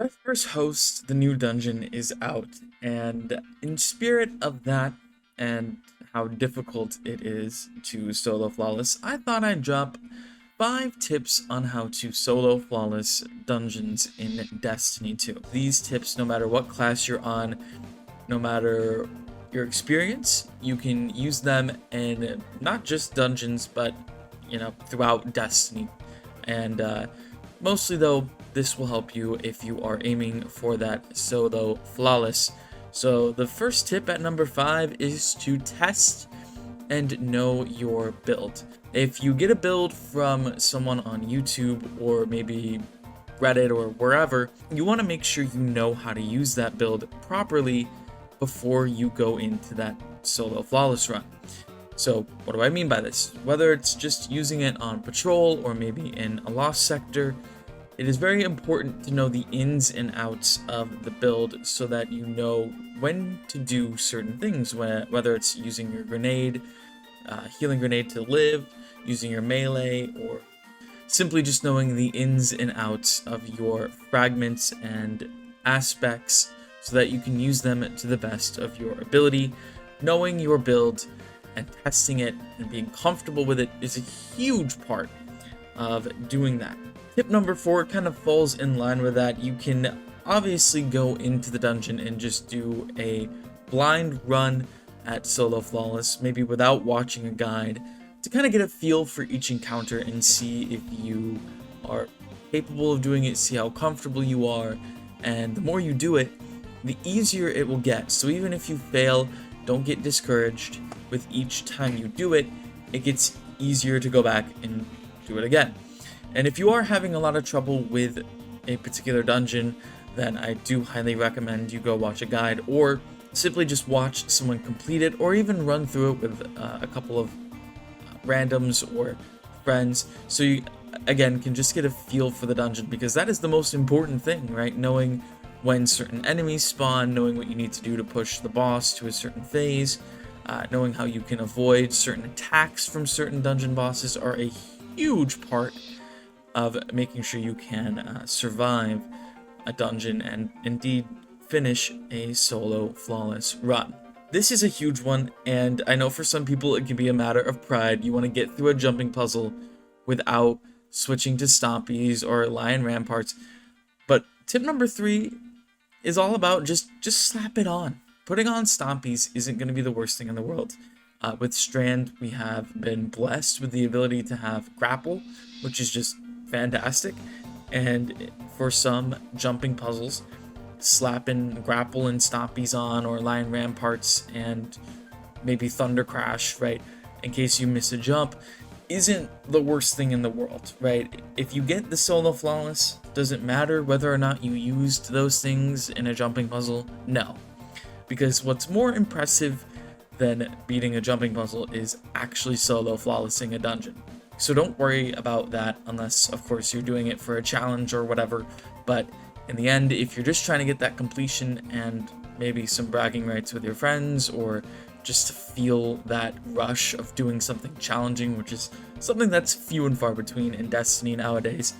Vespers Host, the new dungeon, is out, and in spirit of that and how difficult it is to solo flawless, I thought I'd drop 5 tips on how to solo flawless dungeons in Destiny 2. These tips, no matter what class you're on, no matter your experience, you can use them in not just dungeons, but throughout Destiny. And mostly though, this will help you if you are aiming for that solo flawless. So the first tip at number 5 is to test and know your build. If you get a build from someone on YouTube or maybe Reddit or wherever, you want to make sure you know how to use that build properly before you go into that solo flawless run. So what do I mean by this? Whether it's just using it on patrol or maybe in a lost sector, it is very important to know the ins and outs of the build so that you know when to do certain things, whether it's using your grenade, healing grenade to live, using your melee, or simply just knowing the ins and outs of your fragments and aspects so that you can use them to the best of your ability. Knowing your build and testing it and being comfortable with it is a huge part of doing that. Tip number 4 kind of falls in line with that. You can obviously go into the dungeon and just do a blind run at solo flawless, maybe without watching a guide, to kind of get a feel for each encounter and see if you are capable of doing it, see how comfortable you are, and the more you do it, the easier it will get. So even if you fail, don't get discouraged. With each time you do it, it gets easier to go back and do it again. And if you are having a lot of trouble with a particular dungeon, then I do highly recommend you go watch a guide or simply just watch someone complete it, or even run through it with a couple of randoms or friends, so you again can just get a feel for the dungeon, because that is the most important thing, right? Knowing when certain enemies spawn, knowing what you need to do to push the boss to a certain phase, knowing how you can avoid certain attacks from certain dungeon bosses are a huge part of making sure you can survive a dungeon and indeed finish a solo flawless run. This is a huge one, and I know for some people it can be a matter of pride. You want to get through a jumping puzzle without switching to stompies or lion ramparts. But tip number 3 is all about just slap it on. Putting on stompies isn't going to be the worst thing in the world. With Strand, we have been blessed with the ability to have grapple, which is just fantastic. And for some jumping puzzles, slapping grapple and stompies on, or lion ramparts and maybe thunder crash, right, in case you miss a jump, isn't the worst thing in the world, right? If you get the solo flawless, doesn't matter whether or not you used those things in a jumping puzzle. No, because what's more impressive than beating a jumping puzzle is actually solo flawlessing a dungeon. So don't worry about that unless, of course, you're doing it for a challenge or whatever. But in the end, if you're just trying to get that completion and maybe some bragging rights with your friends, or just to feel that rush of doing something challenging, which is something that's few and far between in Destiny nowadays,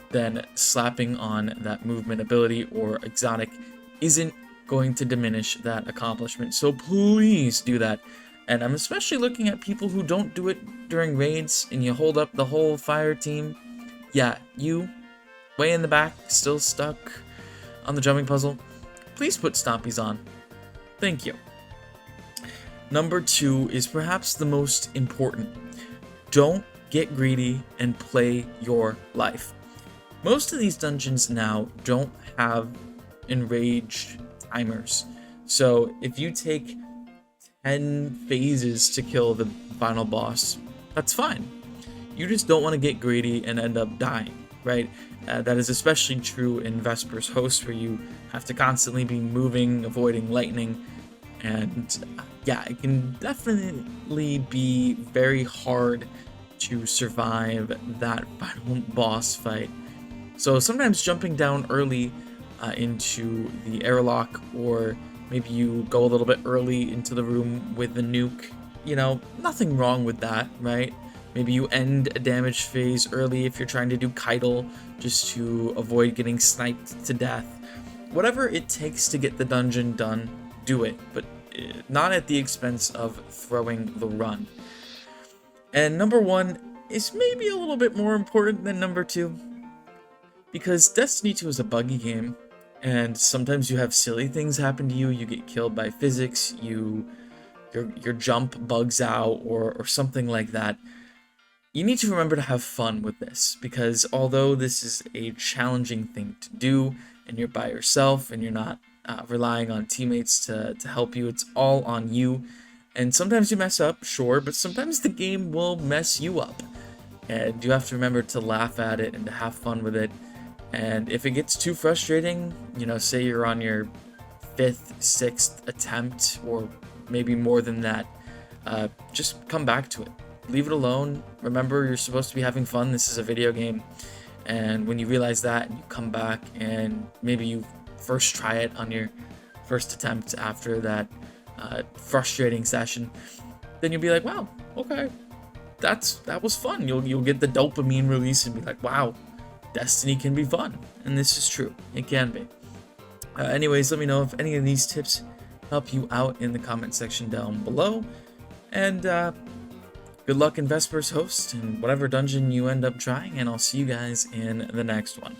then slapping on that movement ability or exotic isn't going to diminish that accomplishment. So please do that. And I'm especially looking at people who don't do it during raids and you hold up the whole fire team. Yeah, you, way in the back, still stuck on the jumping puzzle. Please put stompies on. Thank you. Number 2 is perhaps the most important. Don't get greedy and play your life. Most of these dungeons now don't have enraged timers. So if you take 10 phases to kill the final boss, that's fine. You just don't want to get greedy and end up dying, right? That is especially true in Vespers Host, where you have to constantly be moving, avoiding lightning, and yeah, it can definitely be very hard to survive that final boss fight. So sometimes jumping down early into the airlock, or maybe you go a little bit early into the room with the nuke, nothing wrong with that, right? Maybe you end a damage phase early if you're trying to do Keitel just to avoid getting sniped to death. whatever it takes to get the dungeon done, do it, but not at the expense of throwing the run. And number 1 is maybe a little bit more important than number 2, because Destiny 2 is a buggy game, and sometimes you have silly things happen to you. You get killed by physics, your jump bugs out, or something like that. You need to remember to have fun with this, because although this is a challenging thing to do, and you're by yourself, and you're not relying on teammates to help you, it's all on you. And sometimes you mess up, sure, but sometimes the game will mess you up. And you have to remember to laugh at it and to have fun with it. And if it gets too frustrating, say you're on your 5th, 6th attempt, or maybe more than that, just come back to it. Leave it alone. Remember, you're supposed to be having fun. This is a video game. And when you realize that, and you come back and maybe you first try it on your first attempt after that frustrating session, then you'll be like, wow, okay, that was fun. You'll get the dopamine release and be like, wow, Destiny can be fun. And this is true. It can be. Anyways, let me know if any of these tips help you out in the comment section down below. And good luck in Vespers Host and whatever dungeon you end up trying, and I'll see you guys in the next one.